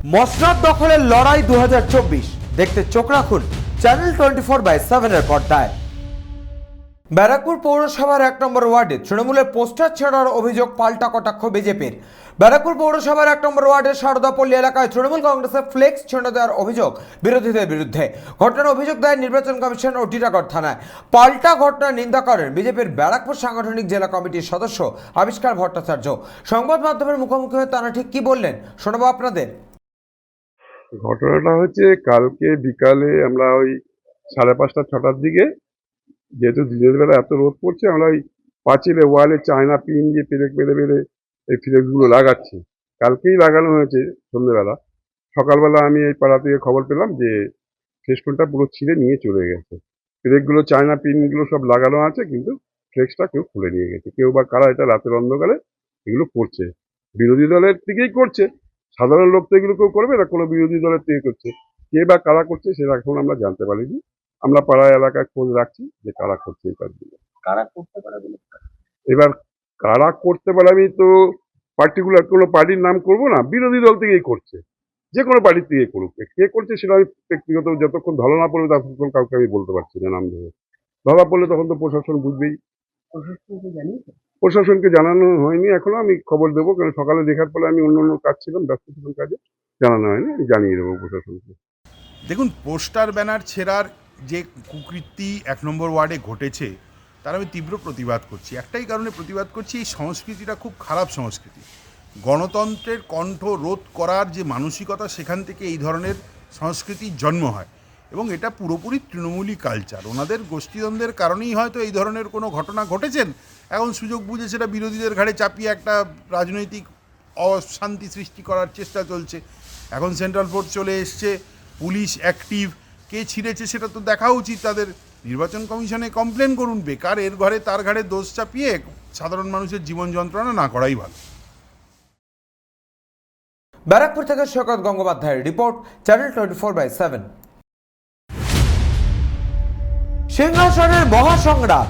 মসনদ দখলের লড়াই 2024 দেখতে চোখ রাখুন চ্যানেল 24/7 এর পর্দায়। ব্যারাকপুর পৌরসভার 1 নম্বর ওয়ার্ডে তৃণমূলের পোস্টার ছেঁড়ার অভিযোগ পাল্টা কটাক্ষ বিজেপির। ব্যারাকপুর পৌরসভার 1 নম্বর ওয়ার্ডের শারদাপল্লী এলাকায় তৃণমূল কংগ্রেসের ফ্লেক্স ছেঁড়ে দেওয়ার অভিযোগ বিরোধীদের বিরুদ্ধে। ঘটনার অভিযোগ দেয় নির্বাচন কমিশন ও টিটাগড় থানায়। পাল্টা ঘটনার নিন্দা করেন বিজেপির ব্যারাকপুর সাংগঠনিক জেলা কমিটির সদস্য আবিষ্কার ভট্টাচার্য। সংবাদ মাধ্যমের মুখোমুখি হয়ে তারা ঠিক কি বললেন শোনাবো আপনাদের। ঘটনাটা হচ্ছে কালকে বিকালে আমরা ওই 5:30 6টার দিকে, যেহেতু দিনের বেলা এত রোদ পড়ছে, আমরা ওই পাঁচিলে ওয়ালে চায়না পিন দিয়ে পেরেক মেরে মেরে এই ফ্লেক্সগুলো লাগাচ্ছি। কালকেই লাগানো হয়েছে সন্ধ্যেবেলা। সকালবেলা আমি এই পাড়া থেকে খবর পেলাম যে ফেস্টুনটা পুরো ছিঁড়ে নিয়ে চলে গেছে। পেরেকগুলো চায়না পিনগুলো সব লাগানো আছে, কিন্তু ফ্লেক্সটা কেউ খুলে নিয়ে গেছে। কেউ বা কারা এটা রাতের অন্ধকারে এগুলো করছে, বিরোধী দলের থেকেই করছে। সাধারণ লোক তো এগুলো কেউ করবে না, কোনো বিরোধী দলের থেকে করছে। কে বা কারা করছে সেটা এখন আমরা জানতে পারিনি। আমরা পাড়া এলাকায় খোঁজ রাখছি যে কারা করছে এই কাজগুলো। কারা করতে পারে বলে এবার কারা করতে পারে, আমি তো পার্টিকুলার কোনো পার্টির নাম করব না, বিরোধী দল থেকেই করছে। যে কোনো পার্টির থেকে করুক, কে করছে সেটা আমি ব্যক্তিগত যতক্ষণ ধরা না পড়বে ততক্ষণ কাউকে আমি বলতে পারছি না নাম ধরে। ধরা পড়লে তখন তো প্রশাসন বুঝবেই। প্রশাসনকে জানিয়েছে? প্রশাসনকে জানানো হয়নি এখনো, আমি খবর দেবো, কারণ সকালে দেখার পরে আমি অন্য কাজ ছিলাম, ব্যস্ত ছিলাম কাজে, জানানো হয়নি। আমি জানিয়ে দেবো প্রশাসনকে। দেখুন, পোস্টার ব্যানার ছেঁড়ার যে কুকৃতি 1 নম্বর ওয়ার্ডে ঘটেছে তার আমি তীব্র প্রতিবাদ করছি। একটাই কারণে প্রতিবাদ করছি, এই সংস্কৃতিটা খুব খারাপ সংস্কৃতি। গণতন্ত্রের কণ্ঠ রোধ করার যে মানসিকতা, সেখান থেকে এই ধরনের সংস্কৃতির জন্ম হয় এবং এটা পুরোপুরি তৃণমূলী কালচার। ওনাদের গোষ্ঠীদ্বন্দ্বের কারণেই হয়তো এই ধরনের কোনো ঘটনা ঘটেছেন। এখন সুযোগ বুঝে সেটা বিরোধীদের ঘাড়ে চাপিয়ে একটা রাজনৈতিক অশান্তি সৃষ্টি করার চেষ্টা চলছে। এখন সেন্ট্রাল ফোর্স চলে এসছে, পুলিশ অ্যাক্টিভ, কে ছিঁড়েছে সেটা তো দেখা উচিত তাদের। নির্বাচন কমিশনে কমপ্লেন করুন, বেকার এর ঘরে তার ঘাড়ে দোষ চাপিয়ে সাধারণ মানুষের জীবন যন্ত্রণা না করাই ভালো। ব্যারাকপুর থেকে সৈকত গঙ্গোপাধ্যায়ের রিপোর্ট, চ্যানেল 24/7। সিংহাসনের মহাসংগ্রাম